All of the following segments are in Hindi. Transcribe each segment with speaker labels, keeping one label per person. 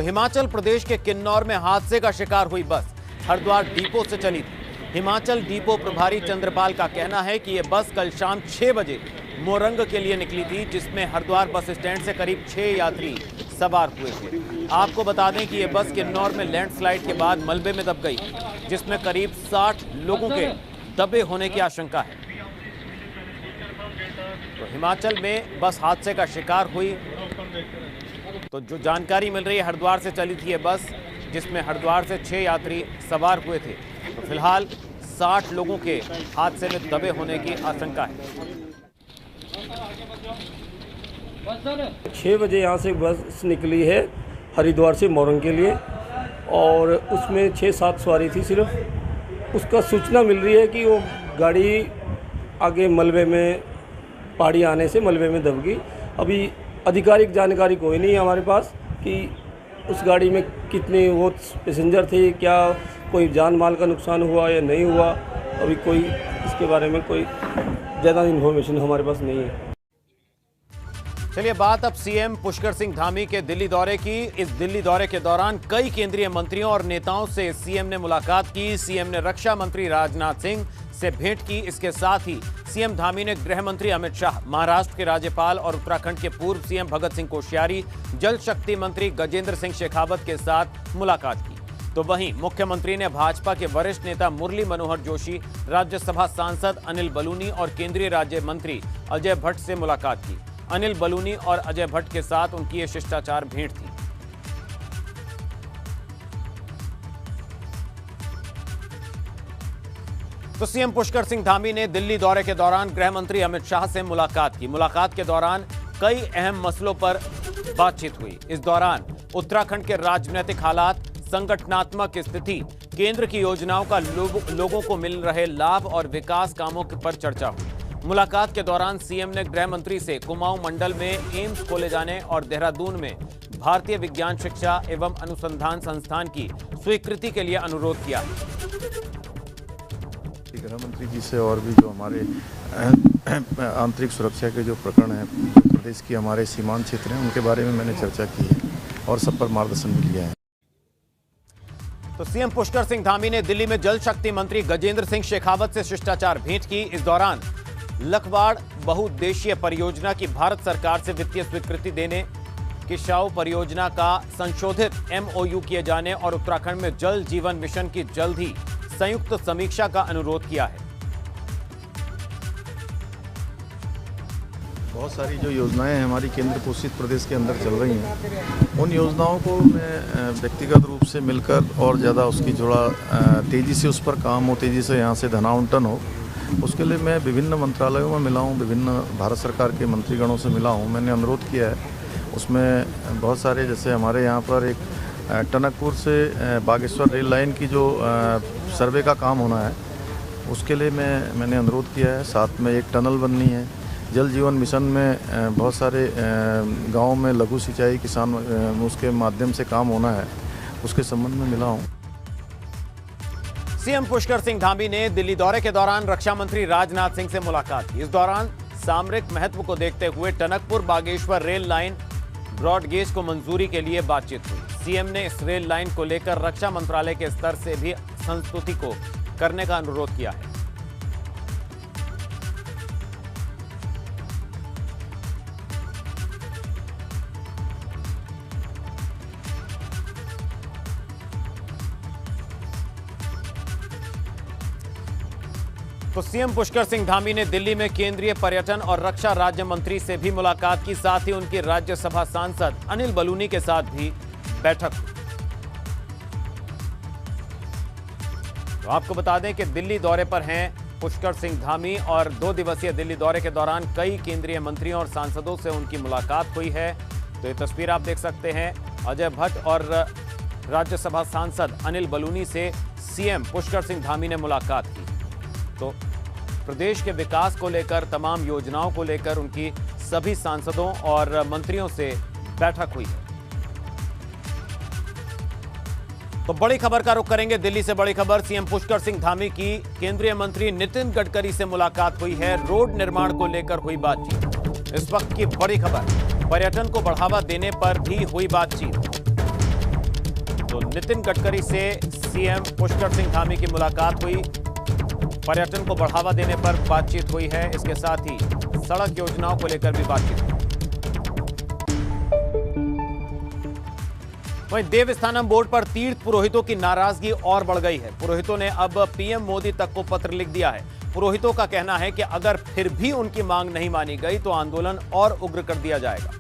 Speaker 1: हिमाचल प्रदेश के किन्नौर में हादसे का शिकार हुई बस हरिद्वार डिपो से चली थी। हिमाचल डिपो प्रभारी चंद्रपाल का कहना है कि यह बस कल शाम 6 बजे मोरंग के लिए निकली थी, जिसमें हरिद्वार बस स्टैंड से करीब 6 यात्री सवार हुए थे। आपको बता दें कि यह बस किन्नौर में लैंडस्लाइड के बाद मलबे में दब गई, जिसमें करीब 60 लोगों के दबे होने की आशंका है। तो हिमाचल में बस हादसे का शिकार हुई। तो जो जानकारी मिल रही है, हरिद्वार से चली थी ये बस, जिसमें हरिद्वार से 6 यात्री सवार हुए थे। तो फिलहाल 60 लोगों के हादसे में दबे होने की आशंका है।
Speaker 2: 6 बजे यहाँ से बस निकली है हरिद्वार से मोरंग के लिए, और उसमें 6-7 सवारी थी सिर्फ। उसका सूचना मिल रही है कि वो गाड़ी आगे मलबे में, पहाड़ी आने से मलबे में दब गई। अभी आधिकारिक जानकारी कोई नहीं है हमारे पास कि उस गाड़ी में कितने वो पैसेंजर थे, क्या कोई जान माल का नुकसान हुआ या नहीं हुआ। अभी कोई इसके बारे में कोई ज़्यादा इन्फॉर्मेशन हमारे पास नहीं है।
Speaker 1: चलिए बात अब सीएम पुष्कर सिंह धामी के दिल्ली दौरे की। इस दिल्ली दौरे के दौरान कई केंद्रीय मंत्रियों और नेताओं से सीएम ने मुलाकात की। सीएम ने रक्षा मंत्री राजनाथ सिंह से भेंट की। इसके साथ ही सीएम धामी ने गृह मंत्री अमित शाह, महाराष्ट्र के राज्यपाल और उत्तराखंड के पूर्व सीएम भगत सिंह कोश्यारी, जल शक्ति मंत्री गजेंद्र सिंह शेखावत के साथ मुलाकात की। तो वहीं मुख्यमंत्री ने भाजपा के वरिष्ठ नेता मुरली मनोहर जोशी, राज्यसभा सांसद अनिल बलूनी और केंद्रीय राज्य मंत्री अजय भट्ट से मुलाकात की। अनिल बलूनी और अजय भट्ट के साथ उनकी ये शिष्टाचार भेंट थी। तो सीएम पुष्कर सिंह धामी ने दिल्ली दौरे के दौरान गृह मंत्री अमित शाह से मुलाकात की। मुलाकात के दौरान कई अहम मसलों पर बातचीत हुई। इस दौरान उत्तराखंड के राजनीतिक हालात, संगठनात्मक स्थिति, केंद्र की योजनाओं का लोगों को मिल रहे लाभ और विकास कामों पर चर्चा हुई। मुलाकात के दौरान सीएम ने गृह मंत्री से कुमाऊं मंडल में एम्स खोले जाने और देहरादून में भारतीय विज्ञान शिक्षा एवं अनुसंधान संस्थान की स्वीकृति के लिए अनुरोध किया।
Speaker 3: गृह मंत्री जी से और भी जो हमारे आंतरिक सुरक्षा के जो प्रकरण हैं, प्रदेश की हमारे सीमांत क्षेत्र हैं, उनके बारे में मैंने चर्चा की है और सब पर मार्गदर्शन भी लिया है।
Speaker 1: तो सीएम पुष्कर सिंह धामी ने दिल्ली में जल शक्ति मंत्री गजेंद्र सिंह शेखावत से शिष्टाचार भेंट की। इस दौरान लखवाड़ बहुउद्देशीय परियोजना की भारत सरकार से वित्तीय स्वीकृति देने, किशाऊ परियोजना का संशोधित एमओयू किए जाने और उत्तराखंड में जल जीवन मिशन की जल्द ही संयुक्त समीक्षा का अनुरोध किया है।
Speaker 3: बहुत सारी जो योजनाएं हैं हमारी केंद्र पोषित प्रदेश के अंदर चल रही हैं, उन योजनाओं को मैं व्यक्तिगत रूप से मिलकर और ज़्यादा उसकी थोड़ा तेज़ी से उस पर काम हो, तेज़ी से यहाँ से धनावंटन हो, उसके लिए मैं विभिन्न मंत्रालयों में मिला हूँ, विभिन्न भारत सरकार के मंत्रीगणों से मिला हूँ। मैंने अनुरोध किया है, उसमें बहुत सारे, जैसे हमारे यहाँ पर एक टनकपुर से बागेश्वर रेल लाइन की जो सर्वे का काम होना है, उसके लिए मैंने अनुरोध किया है। साथ में एक टनल बननी है। जल जीवन मिशन में बहुत सारे गाँव में लघु सिंचाई किसान उसके माध्यम से काम होना है, उसके संबंध में मिला हूँ।
Speaker 1: सीएम पुष्कर सिंह धामी ने दिल्ली दौरे के दौरान रक्षा मंत्री राजनाथ सिंह से मुलाकात की। इस दौरान सामरिक महत्व को देखते हुए Tanakpur Bageshwar rail line broad gauge को मंजूरी के लिए बातचीत हुई। सीएम ने इस रेल लाइन को लेकर रक्षा मंत्रालय के स्तर से भी संस्तुति को करने का अनुरोध किया है। तो सीएम पुष्कर सिंह धामी ने दिल्ली में केंद्रीय पर्यटन और रक्षा राज्य मंत्री से भी मुलाकात की। साथ ही उनकी राज्यसभा सांसद अनिल बलूनी के साथ भी बैठक हुई। तो आपको बता दें कि दिल्ली दौरे पर हैं पुष्कर सिंह धामी और 2 दिवसीय दिल्ली दौरे के दौरान कई केंद्रीय मंत्रियों और सांसदों से उनकी मुलाकात हुई है। तो ये तस्वीर आप देख सकते हैं, अजय भट्ट और राज्यसभा सांसद अनिल बलूनी से सीएम पुष्कर सिंह धामी ने मुलाकात की। तो प्रदेश के विकास को लेकर, तमाम योजनाओं को लेकर उनकी सभी सांसदों और मंत्रियों से बैठक हुई है। तो बड़ी खबर का रुख करेंगे। दिल्ली से बड़ी खबर, सीएम पुष्कर सिंह धामी की केंद्रीय मंत्री नितिन गडकरी से मुलाकात हुई है। रोड निर्माण को लेकर हुई बातचीत। इस वक्त की बड़ी खबर, पर्यटन को बढ़ावा देने पर भी हुई बातचीत। तो नितिन गडकरी से सीएम पुष्कर सिंह धामी की मुलाकात हुई। पर्यटन को बढ़ावा देने पर बातचीत हुई है। इसके साथ ही सड़क योजनाओं को लेकर भी बातचीत हुई। वहीं देवस्थानम बोर्ड पर तीर्थ पुरोहितों की नाराजगी और बढ़ गई है। पुरोहितों ने अब पीएम मोदी तक को पत्र लिख दिया है। पुरोहितों का कहना है कि अगर फिर भी उनकी मांग नहीं मानी गई तो आंदोलन और उग्र कर दिया जाएगा।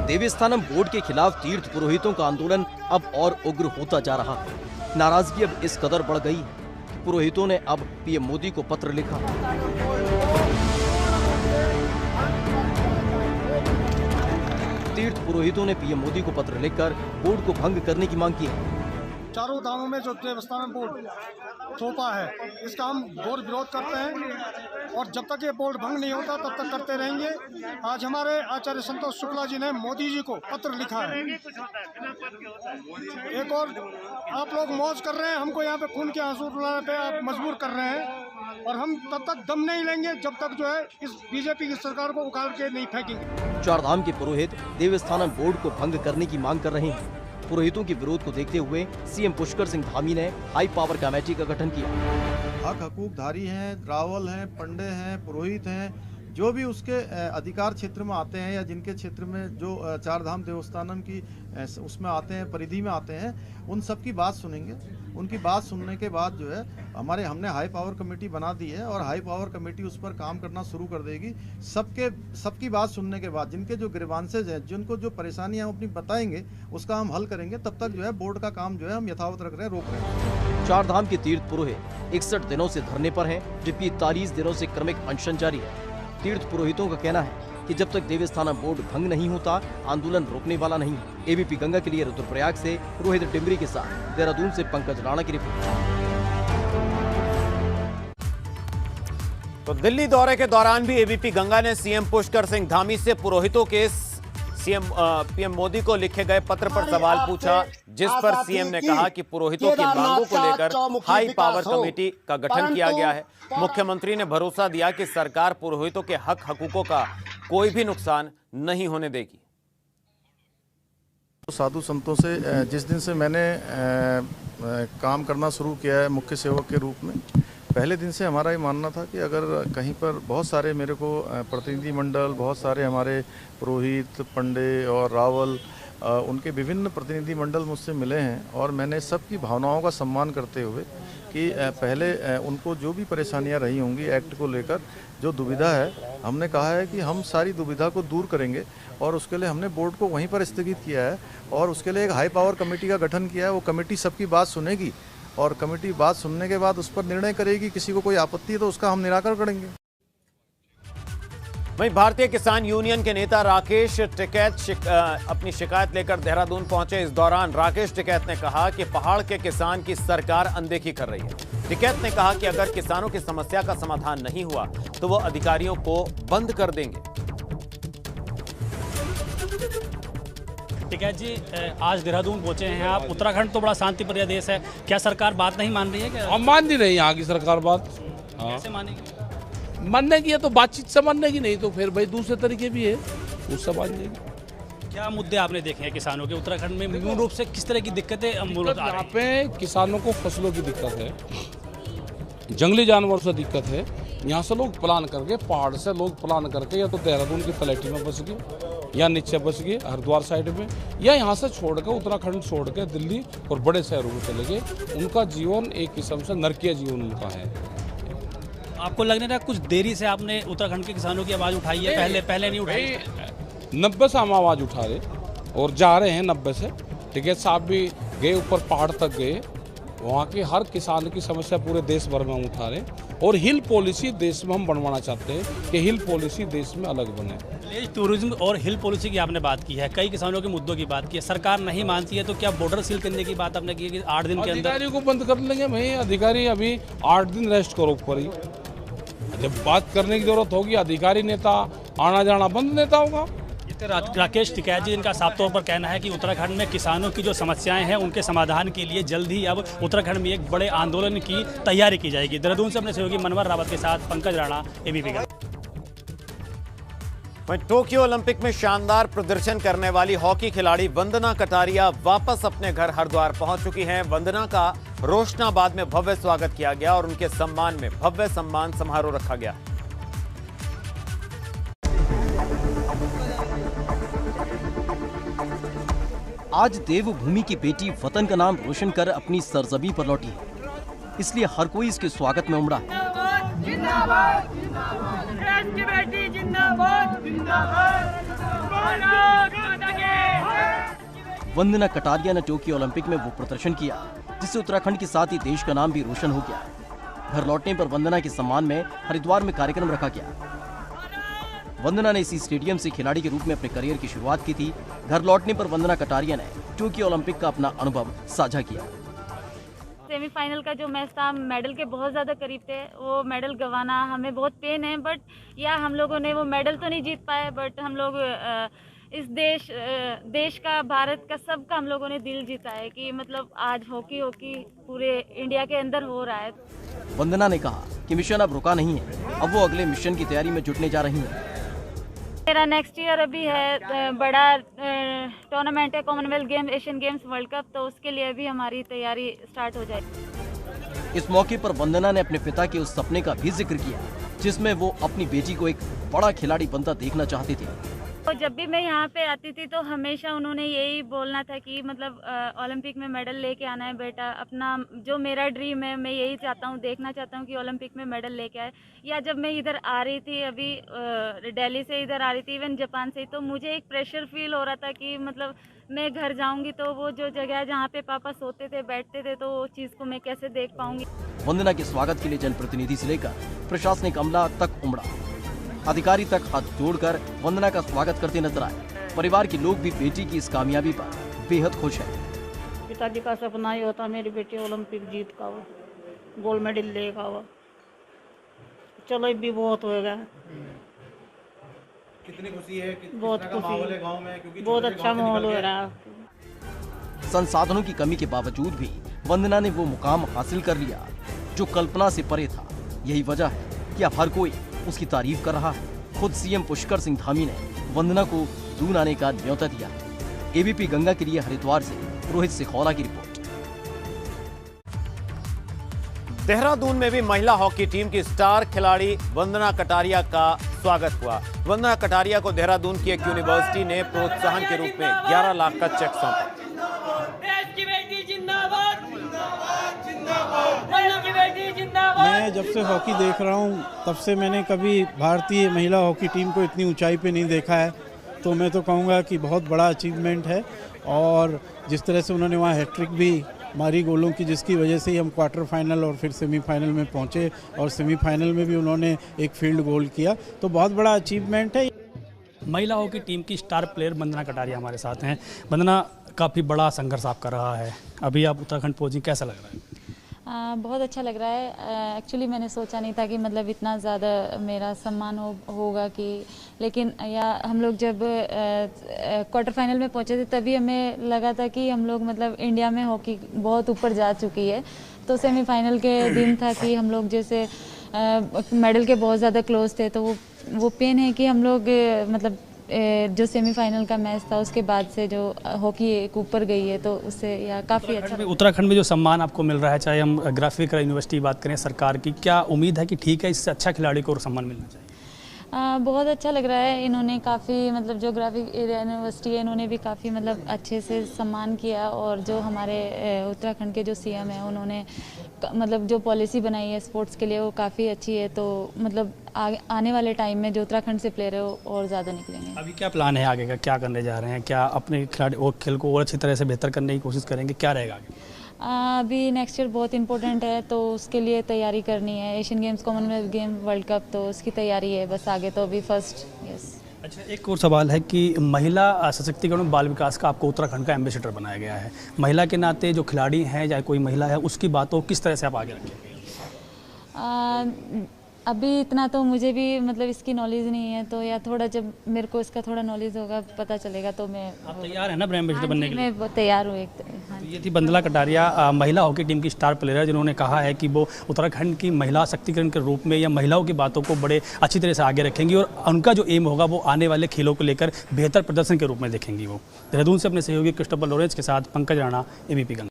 Speaker 4: देवस्थानम बोर्ड के खिलाफ तीर्थ पुरोहितों का आंदोलन अब और उग्र होता जा रहा है। नाराजगी अब इस कदर बढ़ गई कि पुरोहितों ने अब पीएम मोदी को पत्र लिखा। तीर्थ पुरोहितों ने पीएम मोदी को पत्र लिखकर बोर्ड को भंग करने की मांग की है।
Speaker 5: चारों धामों में जो देवस्थानम बोर्ड थोपा है, इसका हम घोर विरोध करते हैं और जब तक ये बोर्ड भंग नहीं होता तब तक करते रहेंगे। आज हमारे आचार्य संतोष शुक्ला जी ने मोदी जी को पत्र लिखा है। एक और आप लोग मौज कर रहे हैं, हमको यहाँ पे खून के आंसू रुलाने पे आप मजबूर कर रहे हैं और हम तब तक दम नहीं लेंगे जब तक जो है इस बीजेपी की सरकार को उखाड़ के नहीं फेंकेंगे।
Speaker 4: चारधाम के पुरोहित देवस्थानम बोर्ड को भंग करने की मांग कर रहे हैं। पुरोहितों के विरोध को देखते हुए सीएम पुष्कर सिंह धामी ने हाई पावर कमेटी का गठन किया।
Speaker 3: हक हकूकधारी हैं, रावल हैं, पंडे हैं, पुरोहित हैं, जो भी उसके अधिकार क्षेत्र में आते हैं या जिनके क्षेत्र में जो चारधाम देवस्थानम की उसमें आते हैं, परिधि में आते हैं, उन सब की बात सुनेंगे। उनकी बात सुनने के बाद जो है हमने हाई पावर कमेटी बना दी है और हाई पावर कमेटी उस पर काम करना शुरू कर देगी। सबकी बात सुनने के बाद जिनके जो ग्रीवांसेज हैं, जिनको जो परेशानियां हम अपनी बताएंगे, उसका हम हल करेंगे। तब तक जो है बोर्ड का काम जो है हम यथावत रख रहे हैं, रोक रहे हैं।
Speaker 4: चारधाम के तीर्थ पुरोहित 61 दिनों से धरने पर हैं, जबकि 41 दिनों से क्रमिक अनशन जारी है। तीर्थ पुरोहितों का कहना है कि जब तक देवस्थानम बोर्ड भंग नहीं होता आंदोलन रोकने वाला नहीं है। एबीपी गंगा के लिए रुद्रप्रयाग से रोहित डिमरी के साथ देहरादून से पंकज राणा की रिपोर्ट।
Speaker 1: तो दिल्ली दौरे के दौरान भी एबीपी गंगा ने सीएम पुष्कर सिंह धामी से पुरोहितों के पीएम मोदी को लिखे गए पत्र पर सवाल पूछा, जिस पर सीएम ने कहा कि पुरोहितों की मांगों को लेकर हाई पावर कमेटी का गठन किया गया है। मुख्यमंत्री ने भरोसा दिया कि सरकार पुरोहितों के हक हकूकों का कोई भी नुकसान नहीं होने देगी।
Speaker 3: साधु संतों से जिस दिन से मैंने काम करना शुरू किया है मुख्य सेवक के रूप में, पहले दिन से हमारा ये मानना था कि अगर कहीं पर बहुत सारे मेरे को प्रतिनिधि मंडल, बहुत सारे हमारे पुरोहित, पंडे और रावल, उनके विभिन्न प्रतिनिधि मंडल मुझसे मिले हैं और मैंने सबकी भावनाओं का सम्मान करते हुए कि पहले उनको जो भी परेशानियां रही होंगी एक्ट को लेकर, जो दुविधा है, हमने कहा है कि हम सारी दुविधा को दूर करेंगे और उसके लिए हमने बोर्ड को वहीं पर स्थगित किया है और उसके लिए एक हाई पावर कमेटी का गठन किया है। वो कमेटी सबकी बात सुनेगी और कमेटी बात सुनने के बाद उस पर निर्णय करेगी। किसी को कोई आपत्ति है तो उसका हम निराकरण करेंगे।
Speaker 1: वहीं भारतीय किसान यूनियन के नेता राकेश टिकैत अपनी शिकायत लेकर देहरादून पहुंचे। इस दौरान राकेश टिकैत ने कहा कि पहाड़ के किसान की सरकार अनदेखी कर रही है। टिकैत ने कहा कि अगर किसानों की समस्या का समाधान नहीं हुआ तो वो अधिकारियों को बंद कर देंगे।
Speaker 6: टिकैत जी, आज देहरादून पहुंचे हैं आप। उत्तराखंड तो बड़ा शांति प्रिय देश है, क्या सरकार बात नहीं मान रही है? क्या
Speaker 7: हम मान नहीं रही यहाँ की सरकार बात?
Speaker 6: कैसे मानेगी?
Speaker 7: मानने की है तो बातचीत से मानने की, नहीं तो फिर भाई दूसरे तरीके भी है, उससे मान जाएगी।
Speaker 6: क्या मुद्दे आपने देखे हैं किसानों के उत्तराखंड में? मूल रूप से किस तरह की दिक्कतें
Speaker 7: यहाँ पे किसानों को फसलों की दिक्कत है, जंगली जानवर से दिक्कत है। यहाँ से लोग प्लान करके, पहाड़ से लोग प्लान करके या तो देहरादून की तलहटी में बस गए या नीचे बस गए हरिद्वार साइड में, या यहाँ से छोड़ के उत्तराखंड छोड़ के दिल्ली और बड़े शहरों में चले गए। उनका जीवन एक किस्म से नरकीय जीवन उनका है।
Speaker 6: आपको लगने रहा कुछ देरी से आपने उत्तराखंड के किसानों की आवाज़ उठाई है? पहले नहीं उठाई?
Speaker 7: 90 से हम आवाज़ उठा रहे और जा रहे हैं 90 से। टिकैत साहब भी गए, ऊपर पहाड़ तक गए, वहाँ की हर किसान की समस्या पूरे देश भर में हम उठा रहे हैं। और हिल पॉलिसी देश में हम बनवाना चाहते हैं कि हिल पॉलिसी देश में अलग बने।
Speaker 6: टूरिज्म और हिल पॉलिसी की आपने बात की है, कई किसानों के मुद्दों की बात की है, सरकार नहीं मानती है, तो क्या बॉर्डर सील करने की बात आपने की है कि 8 दिन के अंदर
Speaker 7: अधिकारी को बंद कर लेंगे? भाई अधिकारी अभी 8 दिन रेस्ट करो ऊपर ही, जब बात करने की जरूरत होगी अधिकारी नेता आना जाना बंद नेता होगा।
Speaker 6: राकेश टिकैत जी, इनका साफ तौर पर कहना है कि उत्तराखंड में किसानों की जो समस्याएं हैं उनके समाधान के लिए जल्द ही अब उत्तराखंड में एक बड़े आंदोलन की तैयारी की जाएगी। देहरादून से अपने सहयोगी मनवर रावत के साथ पंकज राणा, एबीपी।
Speaker 1: वहीं टोक्यो ओलंपिक में शानदार प्रदर्शन करने वाली हॉकी खिलाड़ी वंदना कटारिया वापस अपने घर हरिद्वार पहुंच चुकी हैं। वंदना का रोशनाबाद में भव्य स्वागत किया गया और उनके सम्मान में भव्य सम्मान समारोह रखा गया।
Speaker 4: आज देवभूमि की बेटी वतन का नाम रोशन कर अपनी सरजमीं पर लौटी है, इसलिए हर कोई इसके स्वागत में उमड़ा है।
Speaker 8: जिंदाबाद, देश की बेटी जिंदाबाद,
Speaker 4: वंदना कटारिया ने टोक्यो ओलंपिक में वो प्रदर्शन किया जिससे उत्तराखंड के साथ ही देश का नाम भी रोशन हो गया। घर लौटने पर वंदना के सम्मान में हरिद्वार में कार्यक्रम रखा गया। वंदना ने इसी स्टेडियम से खिलाड़ी के रूप में अपने करियर की शुरुआत की थी। घर लौटने पर वंदना कटारिया ने टोक्यो ओलंपिक का अपना अनुभव साझा किया।
Speaker 9: सेमीफाइनल का जो मैच था, मेडल के बहुत ज़्यादा करीब थे। वो मेडल गंवाना हमें बहुत पेन है, बट या हम लोगों ने वो मेडल तो नहीं जीत पाए, बट हम लोग इस देश का, भारत का, सबका हम लोगों ने दिल जीता है कि मतलब आज हॉकी पूरे इंडिया के अंदर हो रहा है।
Speaker 4: वंदना ने कहा कि मिशन अब रुका नहीं है, अब वो अगले मिशन की तैयारी में जुटने जा रही हैं।
Speaker 9: मेरा नेक्स्ट ईयर अभी है, बड़ा टूर्नामेंट है, Commonwealth game, Asian games, world cup, तो उसके लिए भी हमारी तैयारी स्टार्ट हो जाएगी।
Speaker 4: इस मौके पर वंदना ने अपने पिता के उस सपने का भी जिक्र किया जिसमें वो अपनी बेटी को एक बड़ा खिलाड़ी बनता देखना चाहते थे।
Speaker 9: तो जब भी मैं यहाँ पे आती थी तो हमेशा उन्होंने यही बोलना था कि मतलब ओलंपिक में मेडल लेके आना है बेटा, अपना जो मेरा ड्रीम है मैं यही चाहता हूँ, देखना चाहता हूँ कि ओलंपिक में मेडल लेके आए। या जब मैं इधर आ रही थी, अभी दिल्ली से इधर आ रही थी, इवन जापान से, तो मुझे एक प्रेशर फील हो रहा था कि मतलब मैं घर जाऊँगी तो वो जो जगह है जहाँ पे पापा सोते थे, बैठते थे, तो वो चीज़ को मैं कैसे देख पाऊँगी।
Speaker 4: वंदना के स्वागत के लिए जनप्रतिनिधि से लेकर प्रशासनिक अमला तक उमड़ा। अधिकारी तक हाथ जोड़कर वंदना का स्वागत करते नजर आए। परिवार के लोग भी बेटी की इस कामयाबी पर बेहद खुश हैं।
Speaker 10: पिताजी का सपना ही होता मेरी बेटी ओलंपिक जीत का हो, गोल्ड मेडल लेगा हो। चलो ये भी बहुत होगा।
Speaker 11: कितनी खुशी है,
Speaker 10: बहुत खुशी है गांव में, क्योंकि बहुत अच्छा माहौल हो रहा है।
Speaker 4: संसाधनों की कमी के बावजूद भी वंदना ने वो मुकाम हासिल कर लिया जो कल्पना से परे था। यही वजह है कि अब हर कोई उसकी तारीफ कर रहा है। खुद सीएम पुष्कर सिंह धामी ने वंदना को दून आने का न्योता दिया। एबीपी गंगा के लिए हरिद्वार से रोहित सिखौला की रिपोर्ट।
Speaker 1: देहरादून में भी महिला हॉकी टीम की स्टार खिलाड़ी वंदना कटारिया का स्वागत हुआ। वंदना कटारिया को देहरादून की एक यूनिवर्सिटी ने प्रोत्साहन के रूप में 11 लाख का चेक सौंपा।
Speaker 12: मैं जब से हॉकी देख रहा हूं तब से मैंने कभी भारतीय महिला हॉकी टीम को इतनी ऊंचाई पे नहीं देखा है, तो मैं तो कहूँगा कि बहुत बड़ा अचीवमेंट है। और जिस तरह से उन्होंने वहाँ हैट्रिक भी मारी गोलों की, जिसकी वजह से ही हम क्वार्टर फाइनल और फिर सेमीफाइनल में पहुँचे, और सेमीफाइनल में भी उन्होंने एक फील्ड गोल किया, तो बहुत बड़ा अचीवमेंट है।
Speaker 6: महिला हॉकी टीम की स्टार प्लेयर वंदना कटारिया हमारे साथ हैं। वंदना, काफ़ी बड़ा संघर्ष आप कर रहा है, अभी आप उत्तराखंड पहुंची, कैसा लग रहा है?
Speaker 9: बहुत अच्छा लग रहा है। एक्चुअली मैंने सोचा नहीं था कि मतलब इतना ज़्यादा मेरा सम्मान होगा कि, लेकिन या हम लोग जब क्वार्टर फाइनल में पहुंचे थे तभी हमें लगा था कि हम लोग मतलब इंडिया में हॉकी बहुत ऊपर जा चुकी है। तो सेमीफाइनल के दिन था कि हम लोग जैसे मेडल के बहुत ज़्यादा क्लोज थे, तो वो पेन है कि हम लोग मतलब जो सेमीफाइनल का मैच था उसके बाद से जो हॉकी एक ऊपर गई है, तो उससे या काफ़ी अच्छा।
Speaker 6: उत्तराखंड में जो सम्मान आपको मिल रहा है, चाहे हम ग्राफिक यूनिवर्सिटी बात करें सरकार की, क्या उम्मीद है कि ठीक है इससे अच्छा खिलाड़ी को सम्मान मिलना चाहिए?
Speaker 9: बहुत अच्छा लग रहा है। इन्होंने काफ़ी मतलब जो ग्राफिक यूनिवर्सिटी है इन्होंने भी काफ़ी मतलब अच्छे से सम्मान किया, और जो हमारे उत्तराखंड के जो सीएम हैं उन्होंने मतलब जो पॉलिसी बनाई है स्पोर्ट्स के लिए वो काफ़ी अच्छी है। तो मतलब आने वाले टाइम में जो उत्तराखंड से प्लेयर है वो और ज़्यादा निकलेंगे।
Speaker 6: अभी क्या प्लान है आगे का, क्या करने जा रहे हैं? क्या अपने खिलाड़ी और खेल को और अच्छी तरह से बेहतर करने की कोशिश करेंगे? क्या रहेगा आगे?
Speaker 9: अभी नेक्स्ट ईयर बहुत इंपॉर्टेंट है, तो उसके लिए तैयारी करनी है। Asian games, Commonwealth game, world cup, तो उसकी तैयारी है बस। आगे तो अभी फर्स्ट। यस।
Speaker 6: अच्छा, एक और सवाल है कि महिला सशक्तिकरण और बाल विकास का आपको उत्तराखंड का एम्बेसडर बनाया गया है। महिला के नाते जो खिलाड़ी हैं, चाहे कोई महिला है, उसकी बातों किस तरह से आप आगे रखेंगे?
Speaker 9: अभी इतना तो मुझे भी मतलब इसकी नॉलेज नहीं है, तो या थोड़ा जब मेरे को इसका थोड़ा नॉलेज होगा पता चलेगा तो मैं।
Speaker 6: आप तैयार है ना ब्रांड एम्बेसडर बनने के लिए?
Speaker 9: मैं तैयार हूँ
Speaker 6: तो ये थी बंदला कटारिया, महिला हॉकी टीम की स्टार प्लेयर, जिन्होंने कहा है कि वो उत्तराखंड की महिला सशक्तिकरण के रूप में या महिलाओं की बातों को बड़े अच्छी तरह से आगे रखेंगी और उनका जो एम होगा वो आने वाले खेलों को लेकर बेहतर प्रदर्शन के रूप में देखेंगी। वो देहरादून से अपने सहयोगी क्रिस्टोफर लॉरेंस के साथ पंकज राणा, एबीपी गंगा।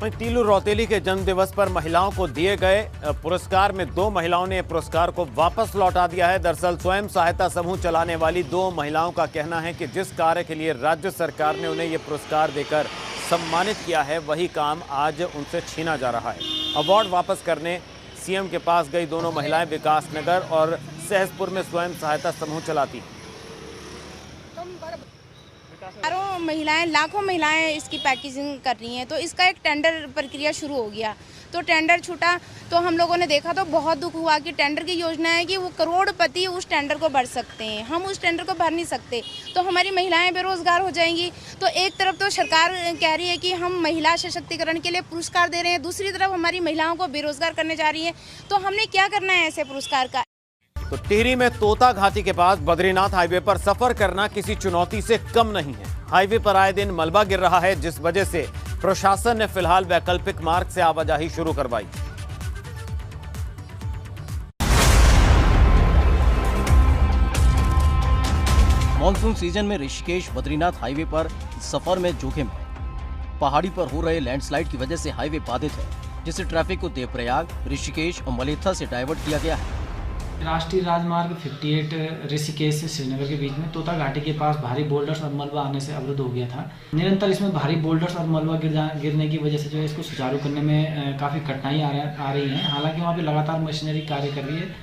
Speaker 1: वहीं तीलू रौतेली के जन्मदिवस पर महिलाओं को दिए गए पुरस्कार में 2 महिलाओं ने पुरस्कार को वापस लौटा दिया है। दरअसल स्वयं सहायता समूह चलाने वाली 2 महिलाओं का कहना है कि जिस कार्य के लिए राज्य सरकार ने उन्हें ये पुरस्कार देकर सम्मानित किया है, वही काम आज उनसे छीना जा रहा है। अवार्ड वापस करने सीएम के पास गई दोनों महिलाएं विकासनगर और सहसपुर में स्वयं सहायता समूह चलाती हैं।
Speaker 11: महिलाएं, लाखों महिलाएं इसकी पैकेजिंग कर रही हैं, तो इसका एक टेंडर प्रक्रिया शुरू हो गया। तो टेंडर छूटा तो हम लोगों ने देखा तो बहुत दुख हुआ कि टेंडर की योजना है कि वो करोड़पति उस टेंडर को भर सकते हैं, हम उस टेंडर को भर नहीं सकते, तो हमारी महिलाएं बेरोजगार हो जाएंगी। तो एक तरफ तो सरकार कह रही है कि हम महिला सशक्तिकरण के लिए पुरस्कार दे रहे हैं, दूसरी तरफ हमारी महिलाओं को बेरोजगार करने जा रही है, तो हमने क्या करना है ऐसे पुरस्कार का।
Speaker 1: तो टिहरी में तोता घाटी के पास बद्रीनाथ हाईवे पर सफर करना किसी चुनौती से कम नहीं है। हाईवे पर आए दिन मलबा गिर रहा है, जिस वजह से प्रशासन ने फिलहाल वैकल्पिक मार्ग से आवाजाही शुरू करवाई।
Speaker 4: मॉनसून सीजन में ऋषिकेश बद्रीनाथ हाईवे पर सफर में जोखिम है। पहाड़ी पर हो रहे लैंडस्लाइड की वजह से हाईवे बाधित है, जिससे ट्रैफिक को देवप्रयाग, ऋषिकेश और मलेथा से डाइवर्ट किया गया है।
Speaker 13: राष्ट्रीय राजमार्ग 58 ऋषिकेश से श्रीनगर के बीच में तोता घाटी के पास भारी बोल्डर्स और मलबा आने से अवरुद्ध हो गया था। निरंतर इसमें भारी बोल्डर्स और मलबा गिरने की वजह से जो है इसको सुचारू करने में काफ़ी कठिनाई आ रही है। हालांकि वहाँ पे लगातार मशीनरी कार्य कर रही है।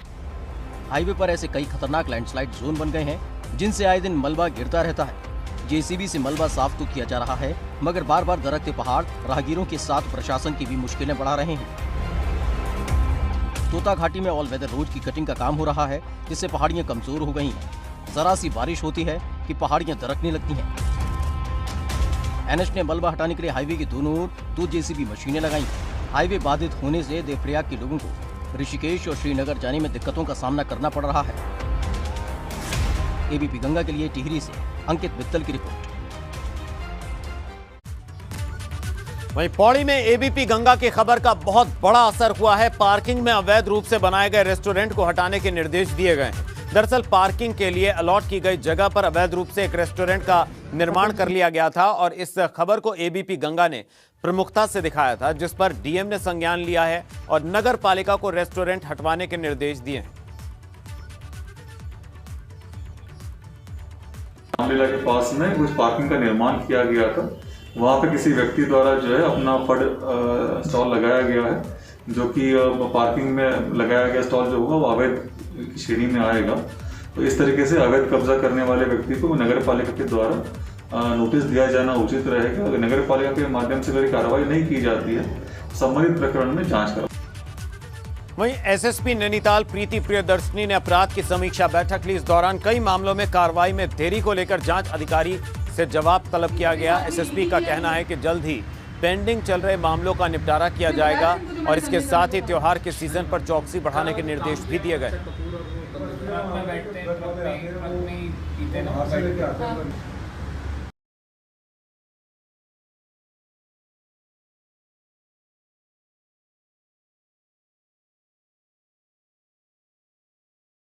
Speaker 4: हाईवे पर ऐसे कई खतरनाक लैंडस्लाइड जोन बन गए हैं, जिनसे आए दिन मलबा गिरता रहता है। जेसीबी से मलबा साफ तो किया जा रहा है, मगर बार बार दरकते पहाड़ राहगीरों के साथ प्रशासन की भी मुश्किलें बढ़ा रहे हैं। तोता घाटी में ऑल वेदर रोड की कटिंग का काम हो रहा है, जिससे पहाड़ियां कमजोर हो गई हैं। जरा सी बारिश होती है कि पहाड़ियां दरकने लगती हैं। एनएच ने मलबा हटाने के लिए हाईवे के दोनों ओर 2 जेसीबी मशीनें लगाई। हाईवे बाधित होने से देवप्रयाग के लोगों को ऋषिकेश और श्रीनगर जाने में दिक्कतों का सामना करना पड़ रहा है। एबीपी गंगा के लिए टिहरी से अंकित मित्तल की रिपोर्ट।
Speaker 1: वहीं पौड़ी में एबीपी गंगा की खबर का बहुत बड़ा असर हुआ है। पार्किंग में अवैध रूप से बनाए गए रेस्टोरेंट को हटाने के निर्देश दिए गए हैं। दरअसल पार्किंग के लिए अलॉट की गई जगह पर अवैध रूप से एक रेस्टोरेंट का निर्माण कर लिया गया था और इस खबर को एबीपी गंगा ने प्रमुखता से दिखाया था, जिस पर डीएम ने संज्ञान लिया है और नगर पालिका को रेस्टोरेंट हटवाने के निर्देश दिए हैं।
Speaker 14: रामलीला के पास में कुछ पार्किंग का निर्माण किया गया था। वहाँ पे किसी व्यक्ति द्वारा जो है अपना फड स्टॉल लगाया गया है, जो कि पार्किंग में लगाया गया स्टॉल जो होगा वो अवैध श्रेणी में आएगा। तो इस तरीके से अवैध कब्जा करने वाले व्यक्ति को नगर पालिका के द्वारा नोटिस दिया जाना उचित रहेगा। अगर नगर पालिका के माध्यम से कोई कार्रवाई नहीं की जाती है, संबंधित प्रकरण में जाँच करा।
Speaker 1: वहीं एसएसपी नैनीताल प्रीति प्रियदर्शनी ने अपराध की समीक्षा बैठक ली। इस दौरान कई मामलों में कार्रवाई में देरी को लेकर जांच अधिकारी से जवाब तलब किया गया। एसएसपी का कहना है कि जल्द ही पेंडिंग चल रहे मामलों का निपटारा किया जाएगा और इसके साथ ही त्योहार के सीजन पर चौकसी बढ़ाने के निर्देश भी दिए गए।